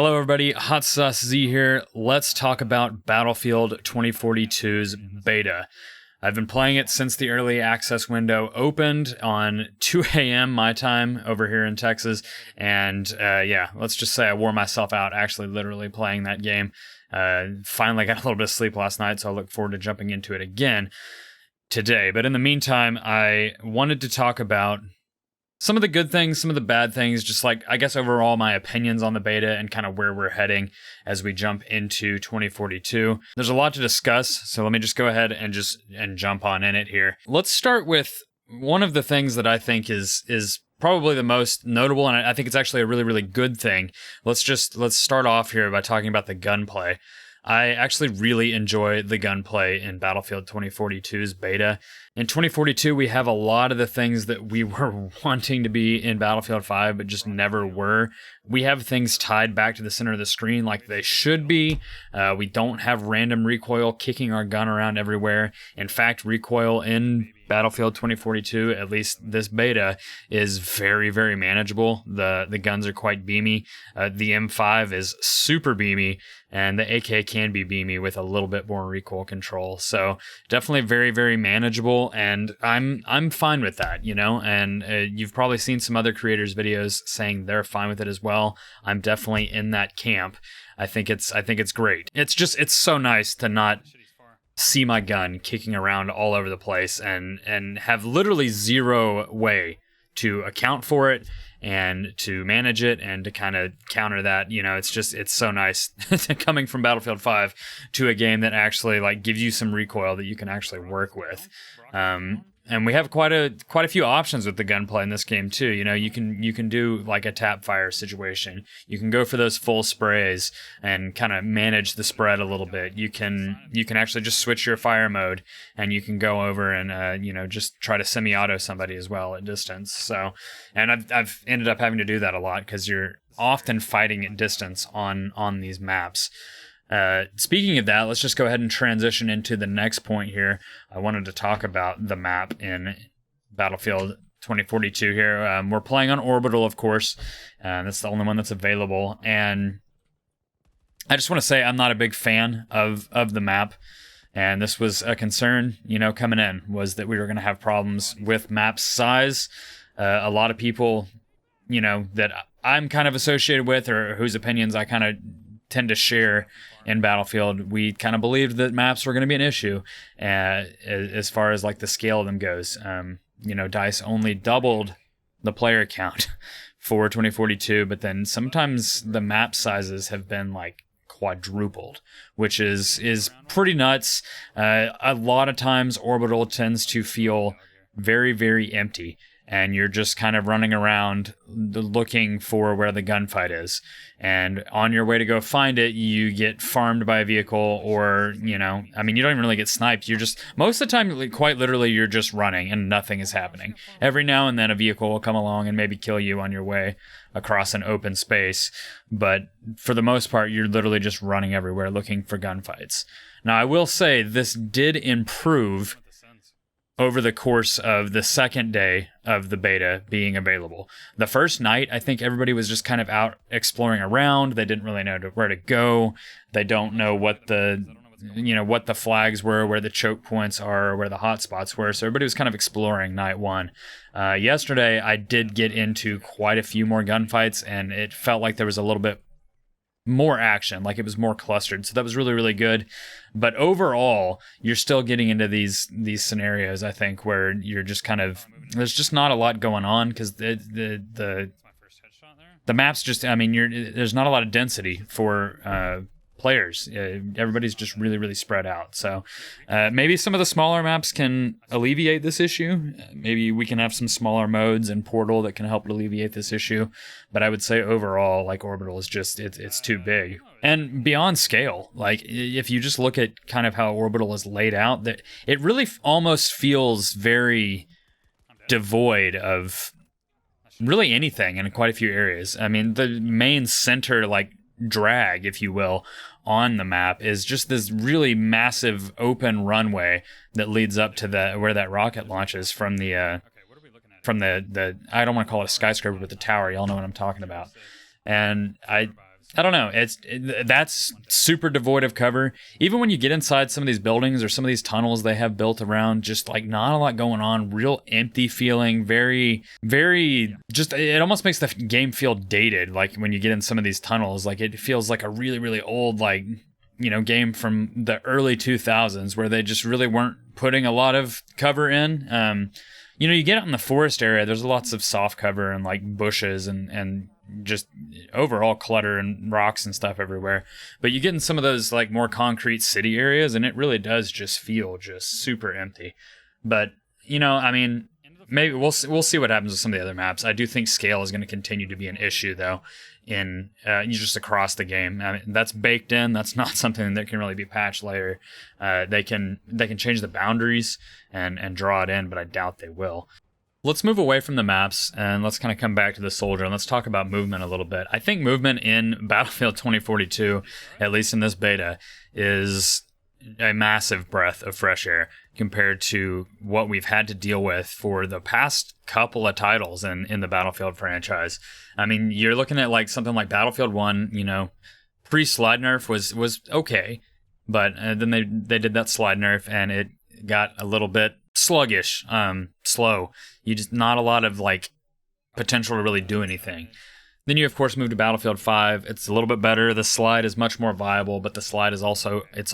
Hello everybody, HotSauceZee here. Let's talk about Battlefield 2042's beta. I've been playing it since the early access window opened on 2 a.m. my time over here in Texas, and yeah, let's just say I wore myself out actually literally playing that game. Finally got a little bit of sleep last night, so I look forward to jumping into it again today. But in the meantime, I wanted to talk about some of the good things, some of the bad things, just like, I guess, overall my opinions on the beta and kind of where we're heading as we jump into 2042. There's a lot to discuss, so let me just go ahead and jump on in it here. Let's start with one of the things that I think is probably the most notable, and I think it's actually a really, really good thing. Let's start off here by talking about the gunplay. I actually really enjoy the gunplay in Battlefield 2042's beta. In 2042, we have a lot of the things that we were wanting to be in Battlefield 5, but just never were. We have things tied back to the center of the screen like they should be. We don't have random recoil kicking our gun around everywhere. In fact, recoil in Battlefield 2042, at least this beta, is very, very manageable. The guns are quite beamy. The M5 is super beamy, and the AK can be beamy with a little bit more recoil control. So definitely very, very manageable, and I'm fine with that, you know. And you've probably seen some other creators' videos saying they're fine with it as well. I'm definitely in that camp. I think it's great. It's so nice to not see my gun kicking around all over the place and have literally zero way to account for it and to manage it and to kind of counter that. You know, it's so nice coming from Battlefield 5 to a game that actually like gives you some recoil that you can actually work with. And we have quite a few options with the gunplay in this game too. You know, you can do like a tap fire situation. You can go for those full sprays and kind of manage the spread a little bit. You can actually just switch your fire mode and you can go over and just try to semi-auto somebody as well at distance. So, and I've ended up having to do that a lot because you're often fighting at distance on these maps. Speaking of that, let's just go ahead and transition into the next point here. I wanted to talk about the map in Battlefield 2042 here. We're playing on Orbital, of course. That's the only one that's available. And I just want to say I'm not a big fan of the map. And this was a concern, coming in, was that we were going to have problems with map size. A lot of people, that I'm kind of associated with or whose opinions I kind of tend to share in Battlefield, we kind of believed that maps were going to be an issue as far as like the scale of them goes. DICE only doubled the player count for 2042, but then sometimes the map sizes have been like quadrupled, which is pretty nuts. A lot of times Orbital tends to feel very, very empty, and you're just kind of running around looking for where the gunfight is. And on your way to go find it, you get farmed by a vehicle or, you don't even really get sniped. You're just, most of the time, quite literally, you're just running and nothing is happening. Every now and then a vehicle will come along and maybe kill you on your way across an open space. But for the most part, you're literally just running everywhere looking for gunfights. Now, I will say this did improve over the course of the second day of the beta being available. The first night, I think everybody was just kind of out exploring around. They didn't really know where to go. They don't know what the flags were, where the choke points are, where the hot spots were. So everybody was kind of exploring night one. Yesterday, I did get into quite a few more gunfights, and it felt like there was a little bit more action, like it was more clustered. So that was really, really good. But overall, you're still getting into these scenarios, I think, where you're just kind of, there's just not a lot going on because the map's just, there's not a lot of density for players. Everybody's just really, really spread out. So maybe some of the smaller maps can alleviate this issue. Maybe we can have some smaller modes in Portal that can help alleviate this issue. But I would say overall, like Orbital is just, it's too big. And beyond scale, like if you just look at kind of how Orbital is laid out, that it really almost feels very devoid of really anything in quite a few areas. I mean, the main center, like drag, if you will, on the map is just this really massive open runway that leads up to where that rocket launches from the I don't want to call it a skyscraper, but the tower. Y'all know what I'm talking about. And I don't know. That's super devoid of cover. Even when you get inside some of these buildings or some of these tunnels they have built around, just like not a lot going on, real empty feeling, very, very just, it almost makes the game feel dated. Like when you get in some of these tunnels, like it feels like a really, really old, like, game from the early 2000s where they just really weren't putting a lot of cover in. You get out in the forest area, there's lots of soft cover and like bushes and just overall clutter and rocks and stuff everywhere. But you get in some of those like more concrete city areas and it really does just feel just super empty. But, maybe we'll see what happens with some of the other maps. I do think scale is going to continue to be an issue though in just across the game. I mean, that's baked in. That's not something that can really be patched later. They can change the boundaries and draw it in, but I doubt they will. Let's move away from the maps and let's kind of come back to the soldier and let's talk about movement a little bit. I think movement in Battlefield 2042, at least in this beta, is a massive breath of fresh air compared to what we've had to deal with for the past couple of titles in the Battlefield franchise. I mean, you're looking at like something like Battlefield 1, pre-slide nerf was okay, but then they did that slide nerf and it got a little bit sluggish, slow. You just not a lot of like potential to really do anything. Then you of course move to Battlefield 5. It's a little bit better. The slide is much more viable, but the slide is also it's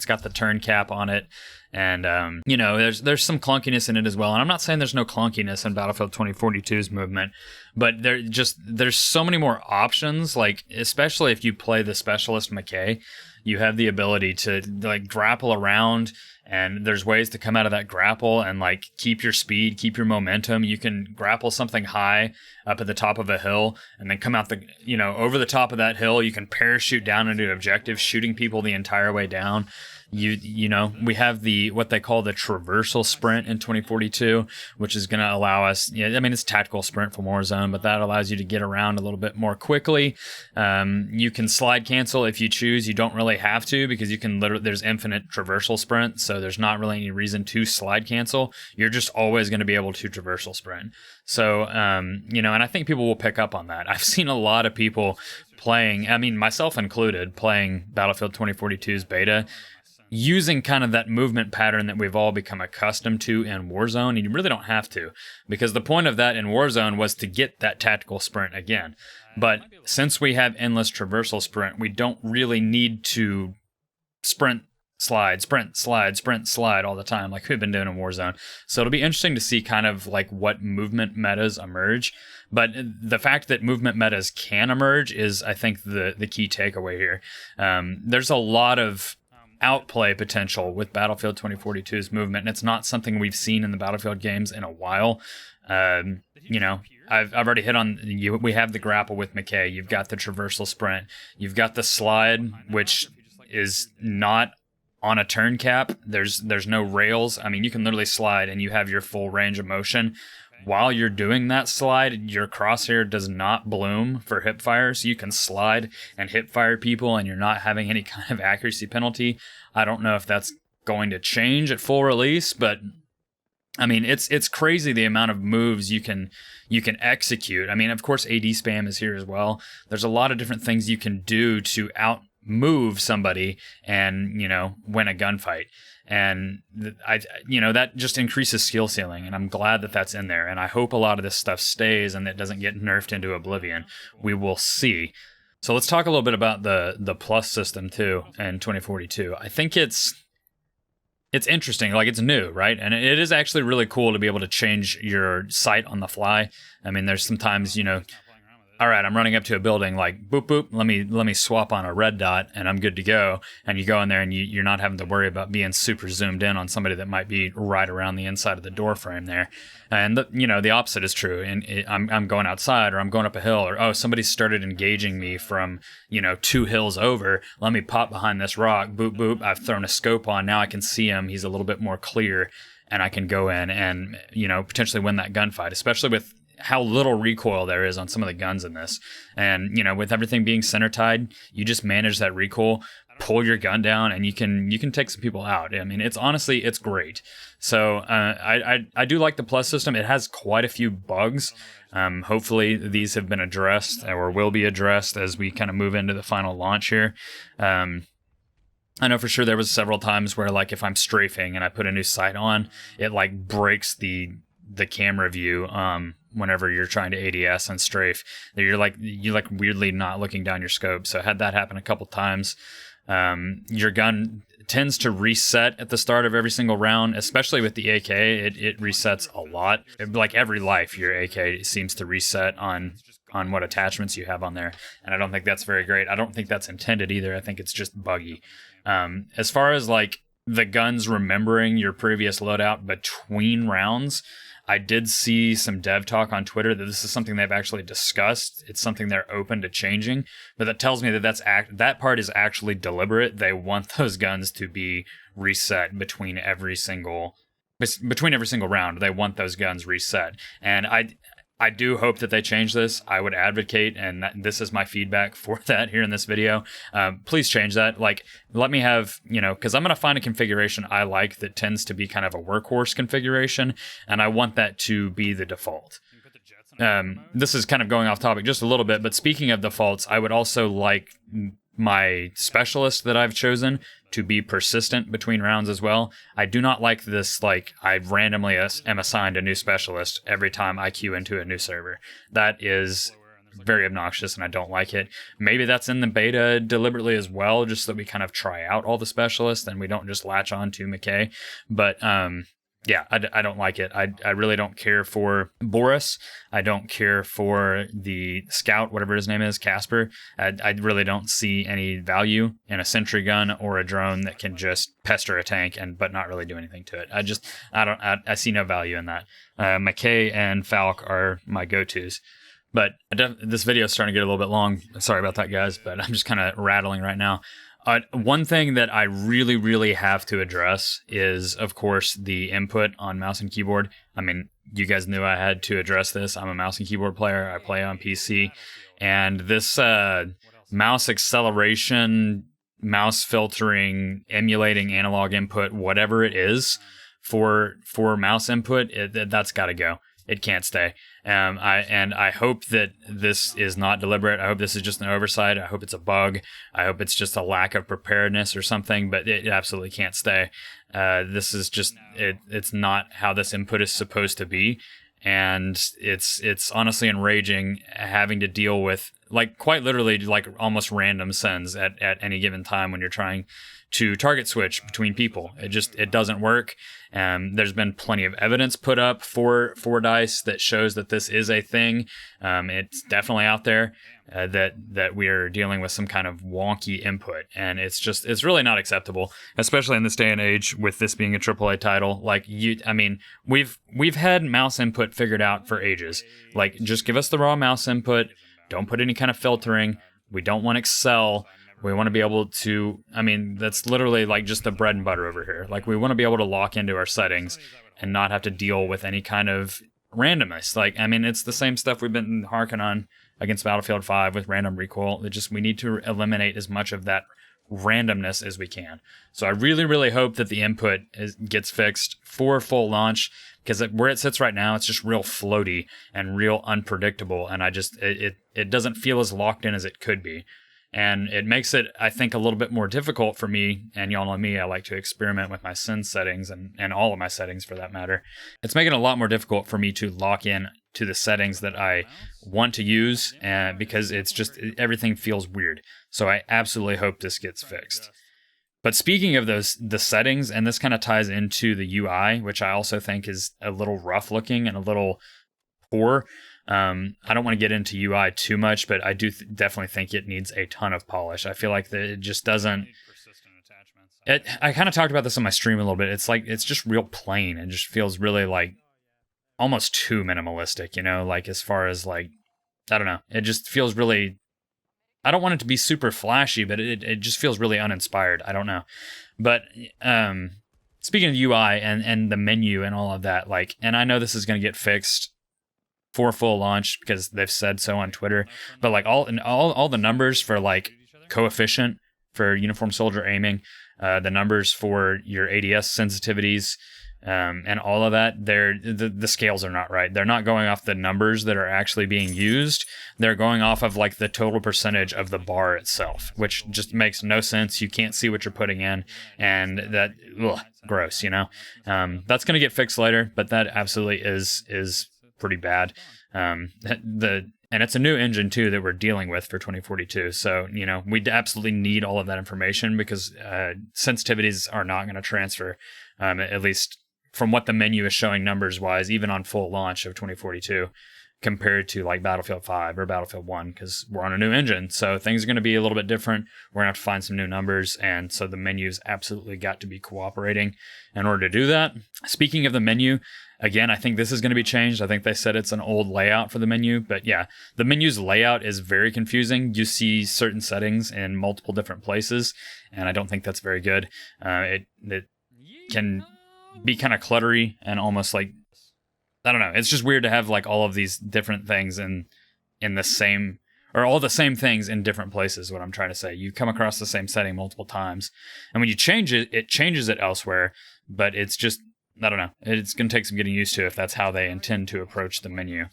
got the turn cap on it, and there's some clunkiness in it as well. And I'm not saying there's no clunkiness in Battlefield 2042's movement, but there's so many more options. Like especially if you play the specialist McKay, you have the ability to like grapple around. And there's ways to come out of that grapple and like keep your speed, keep your momentum. You can grapple something high up at the top of a hill and then come out over the top of that hill. You can parachute down into objectives, shooting people the entire way down. We have what they call the Traversal Sprint in 2042, which is going to allow us, it's tactical sprint from Warzone, but that allows you to get around a little bit more quickly. You can slide cancel if you choose. You don't really have to because you can there's infinite traversal sprint. So there's not really any reason to slide cancel. You're just always going to be able to traversal sprint. So, and I think people will pick up on that. I've seen a lot of people playing, myself included, playing Battlefield 2042's beta, using kind of that movement pattern that we've all become accustomed to in Warzone, and you really don't have to, because the point of that in Warzone was to get that tactical sprint again. But since we have endless traversal sprint, we don't really need to sprint, slide all the time like we've been doing in Warzone. So it'll be interesting to see kind of like what movement metas emerge. But the fact that movement metas can emerge is, I think, the key takeaway here. There's a lot of outplay potential with Battlefield 2042's movement, and it's not something we've seen in the Battlefield games in a while. I've already hit on we have the grapple with McKay. You've got the traversal sprint. You've got the slide, which is not on a turn cap. There's no rails. You can literally slide and you have your full range of motion. While you're doing that slide, your crosshair does not bloom for hipfire, so you can slide and hipfire people and you're not having any kind of accuracy penalty. I don't know if that's going to change at full release, but it's crazy the amount of moves you can execute. Of course AD spam is here as well. There's a lot of different things you can do to outmove somebody and, win a gunfight. And that just increases skill ceiling, and I'm glad that that's in there. And I hope a lot of this stuff stays and it doesn't get nerfed into oblivion. We will see. So let's talk a little bit about the plus system too in 2042. I think it's interesting. Like, it's new, right? And it is actually really cool to be able to change your sight on the fly. There's sometimes, all right, I'm running up to a building, like, boop, boop, let me swap on a red dot, and I'm good to go. And you go in there, and you're not having to worry about being super zoomed in on somebody that might be right around the inside of the door frame there. And, the opposite is true. And I'm going outside, or I'm going up a hill, or, somebody started engaging me from, 2 hills over. Let me pop behind this rock, boop, boop. I've thrown a scope on. Now I can see him. He's a little bit more clear, and I can go in and, potentially win that gunfight, especially with how little recoil there is on some of the guns in this. And, with everything being center tied, you just manage that recoil pull your gun down and you can take some people out. I mean, it's great. So I do like the plus system. It has quite a few bugs. Hopefully these have been addressed or will be addressed as we kind of move into the final launch here. I know for sure there was several times where, like, if I'm strafing and I put a new sight on, it like breaks the camera view whenever you're trying to ADS and strafe. You weirdly not looking down your scope. So I had that happen a couple times. Your gun tends to reset at the start of every single round, especially with the AK. It resets a lot. Like every life, your AK seems to reset on what attachments you have on there. And I don't think that's very great. I don't think that's intended either. I think it's just buggy. As far as like the guns remembering your previous loadout between rounds, I did see some dev talk on Twitter that this is something they've actually discussed. It's something they're open to changing, but that tells me that that part is actually deliberate. They want those guns to be reset between every single round. They want those guns reset, and I do hope that they change this. I would advocate, and this is my feedback for that here in this video. Please change that. Like, let me have, because I'm going to find a configuration I like that tends to be kind of a workhorse configuration, and I want that to be the default. This is kind of going off topic just a little bit, but speaking of defaults, I would also like my specialist that I've chosen to be persistent between rounds as well. I do not like this, like, I randomly am assigned a new specialist every time I queue into a new server. That is very obnoxious and I don't like it. Maybe that's in the beta deliberately as well, just so that we kind of try out all the specialists and we don't just latch on to McKay. But yeah, I don't like it. I really don't care for Boris. I don't care for the scout, whatever his name is, Casper. I really don't see any value in a sentry gun or a drone that can just pester a tank but not really do anything to it. I see no value in that. McKay and Falk are my go-tos. But this video is starting to get a little bit long. Sorry about that, guys, but I'm just kind of rattling right now. One thing that I really, really have to address is, of course, the input on mouse and keyboard. I mean, you guys knew I had to address this. I'm a mouse and keyboard player. I play on PC. And this mouse acceleration, mouse filtering, emulating analog input, whatever it is for mouse input, that's got to go. It can't stay. I hope that this is not deliberate. I hope this is just an oversight. I hope it's a bug. I hope it's just a lack of preparedness or something, but it absolutely can't stay. This is just, it's not how this input is supposed to be. And it's honestly enraging having to deal with, like, quite literally, like, almost random sends at any given time when you're trying to target switch between people. It doesn't work. There's been plenty of evidence put up for DICE that shows that this is a thing. It's definitely out there that we are dealing with some kind of wonky input, and it's really not acceptable, especially in this day and age with this being a AAA title. Like, we've had mouse input figured out for ages. Like, just give us the raw mouse input. Don't put any kind of filtering. We don't want Excel. We want to be able to, that's literally like just the bread and butter over here. Like, we want to be we lock into our settings and not have to deal with any kind of randomness. Like, it's the same stuff we've been harking on against Battlefield 5 with random recoil. We need to eliminate as much of that randomness as we can. So I really, really hope that the input gets fixed for full launch, because where it sits right now, it's just real floaty and real unpredictable. And it doesn't feel as locked in as it could be. And it makes it, I think, a little bit more difficult for me, and y'all know me, I like to experiment with my send settings and all of my settings for that matter. It's making it a lot more difficult for me to lock in to the settings that I want to use, because it's just, everything feels weird. So I absolutely hope this gets fixed. But speaking of the settings, and this kind of ties into the UI, which I also think is a little rough looking and a little poor. I don't want to get into UI too much, but I do definitely think it needs a ton of polish. I feel like that it just doesn't. I kind of talked about this on my stream a little bit. It's like, it's just real plain. It just feels really like almost too minimalistic, like, as far as, like, I don't know. It just feels really, I don't want it to be super flashy, but it just feels really uninspired. I don't know. But speaking of UI and the menu and all of that, like, and I know this is going to get fixed for full launch because they've said so on Twitter, but like all the numbers for like coefficient for uniform soldier aiming, the numbers for your ADS sensitivities, and all of that, the scales are not right. They're not going off the numbers that are actually being used. They're going off of like the total percentage of the bar itself, which just makes no sense. You can't see what you're putting in, and that, gross, you know? That's going to get fixed later, but that absolutely is pretty bad. And it's a new engine too that we're dealing with for 2042. So, you know, we absolutely need all of that information because sensitivities are not going to transfer, at least from what the menu is showing numbers wise, even on full launch of 2042 compared to like Battlefield 5 or Battlefield 1, because we're on a new engine. So things are going to be a little bit different. We're going to have to find some new numbers. And so the menu's absolutely got to be cooperating in order to do that. Speaking of the menu, again, I think this is going to be changed. I think they said it's an old layout for the menu, but yeah, the menu's layout is very confusing. You see certain settings in multiple different places, and I don't think that's very good. It can be kind of cluttery and almost like, I don't know. It's just weird to have like all of these different things in the same, or all the same things in different places. What I'm trying to say, you come across the same setting multiple times, and when you change it, it changes it elsewhere. But it's just, I don't know. It's going to take some getting used to if that's how they intend to approach the menu.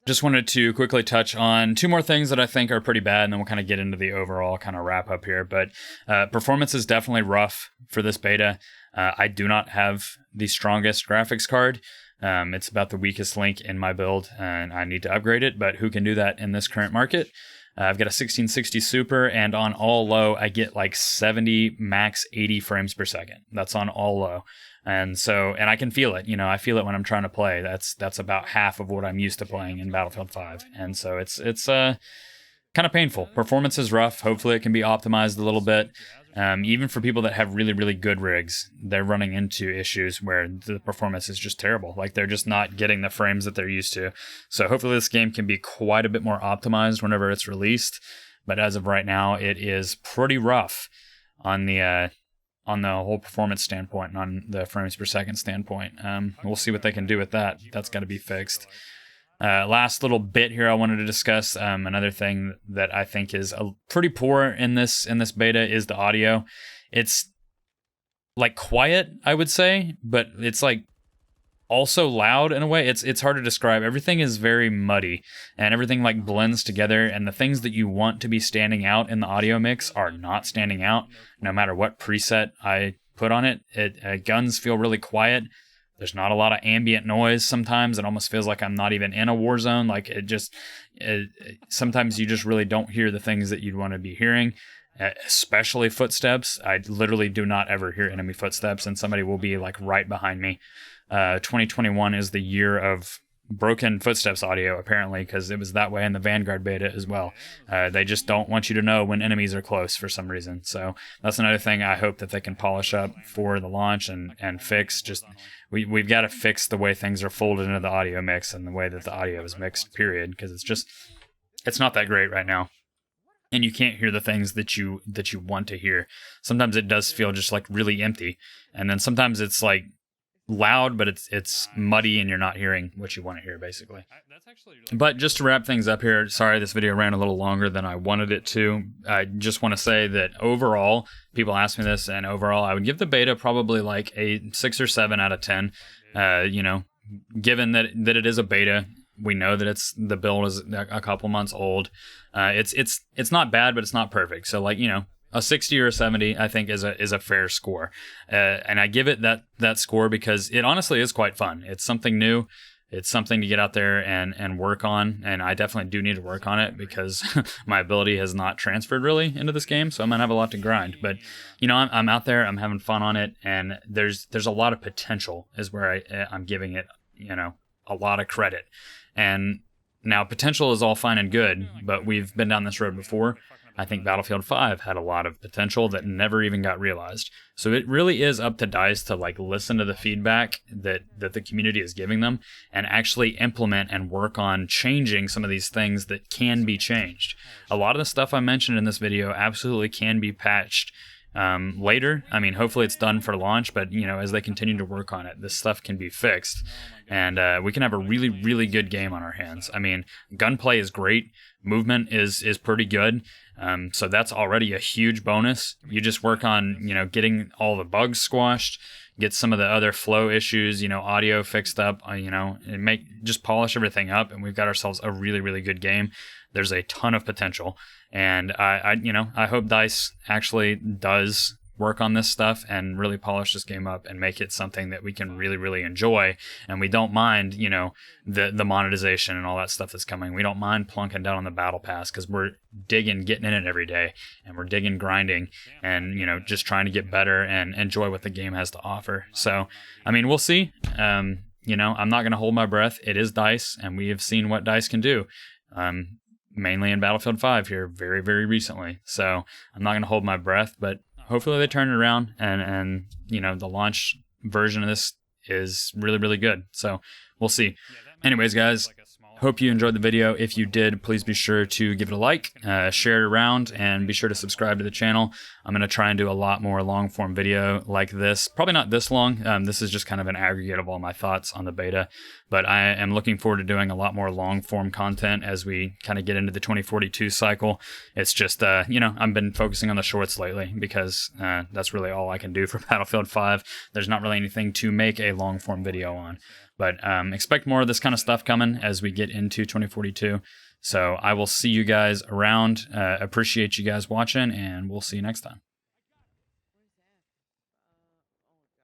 Just wanted to quickly touch on two more things that I think are pretty bad, and then we'll kind of get into the overall kind of wrap up here. But performance is definitely rough for this beta. I do not have the strongest graphics card. It's about the weakest link in my build, and I need to upgrade it, but who can do that in this current market? I've got a 1660 Super, and on all low, I get like 70, max 80 frames per second. That's on all low. And I can feel it. You know, I feel it when I'm trying to play. That's about half of what I'm used to playing in Battlefield 5. And so it's kind of painful. Performance is rough. Hopefully it can be optimized a little bit. Even for people that have really, really good rigs, they're running into issues where the performance is just terrible. Like they're just not getting the frames that they're used to. So hopefully this game can be quite a bit more optimized whenever it's released. But as of right now, it is pretty rough on the whole performance standpoint and on the frames per second standpoint. We'll see what they can do with that. That's got to be fixed. Last little bit here I wanted to discuss. Another thing that I think is pretty poor in this beta is the audio. It's like quiet, I would say, but it's like also loud in a way. It's hard to describe. Everything is very muddy and everything like blends together, and the things that you want to be standing out in the audio mix are not standing out no matter what preset I put on it. Guns feel really quiet. There's not a lot of ambient noise sometimes. It almost feels like I'm not even in a war zone. Like sometimes you just really don't hear the things that you'd want to be hearing, especially footsteps. I literally do not ever hear enemy footsteps, and somebody will be like right behind me. 2021 is the year of broken footsteps audio, apparently, because it was that way in the Vanguard beta as well. They just don't want you to know when enemies are close for some reason. So that's another thing I hope that they can polish up for the launch and fix. Just we've got to fix the way things are folded into the audio mix and the way that the audio is mixed, period, because it's not that great right now. And you can't hear the things that you want to hear. Sometimes it does feel just like really empty, and then sometimes it's like loud, but it's muddy and you're not hearing what you want to hear, basically. But just to wrap things up here, sorry this video ran a little longer than I wanted it to. I just want to say that overall, people ask me this, and overall I would give the beta probably like a 6 or 7 out of 10. Given that it is a beta, we know that the build is a couple months old. It's not bad, but it's not perfect. So like, a 60 or a 70, I think, is a fair score. And I give it that score because it honestly is quite fun. It's something new. It's something to get out there and work on. And I definitely do need to work on it because my ability has not transferred really into this game. So I'm going to have a lot to grind. But, I'm out there. I'm having fun on it. And there's a lot of potential is where I'm giving it, a lot of credit. And now potential is all fine and good, but we've been down this road before. I think Battlefield 5 had a lot of potential that never even got realized. So it really is up to DICE to listen to the feedback that the community is giving them and actually implement and work on changing some of these things that can be changed. A lot of the stuff I mentioned in this video absolutely can be patched later. I mean, hopefully it's done for launch, but as they continue to work on it, this stuff can be fixed, and we can have a really, really good game on our hands. I mean, gunplay is great, movement is pretty good. So that's already a huge bonus. You just work on, getting all the bugs squashed, get some of the other flow issues, audio fixed up, and just polish everything up, and we've got ourselves a really, really good game. There's a ton of potential, and I hope DICE actually does work on this stuff and really polish this game up and make it something that we can really, really enjoy. And we don't mind, the monetization and all that stuff that's coming. We don't mind plunking down on the battle pass because we're getting in it every day, and we're grinding and, just trying to get better and enjoy what the game has to offer. So, we'll see. I'm not going to hold my breath. It is DICE, and we have seen what DICE can do. Mainly in Battlefield 5 here very, very recently. So I'm not going to hold my breath, but hopefully they turn it around, and the launch version of this is really, really good. So we'll see. Anyways, guys, hope you enjoyed the video. If you did, please be sure to give it a like, share it around, and be sure to subscribe to the channel. I'm going to try and do a lot more long form video like this. Probably not this long. This is just kind of an aggregate of all my thoughts on the beta, but I am looking forward to doing a lot more long form content as we kind of get into the 2042 cycle. It's just, I've been focusing on the shorts lately because that's really all I can do for Battlefield 5. There's not really anything to make a long form video on. But expect more of this kind of stuff coming as we get into 2042. So I will see you guys around. Appreciate you guys watching, and we'll see you next time.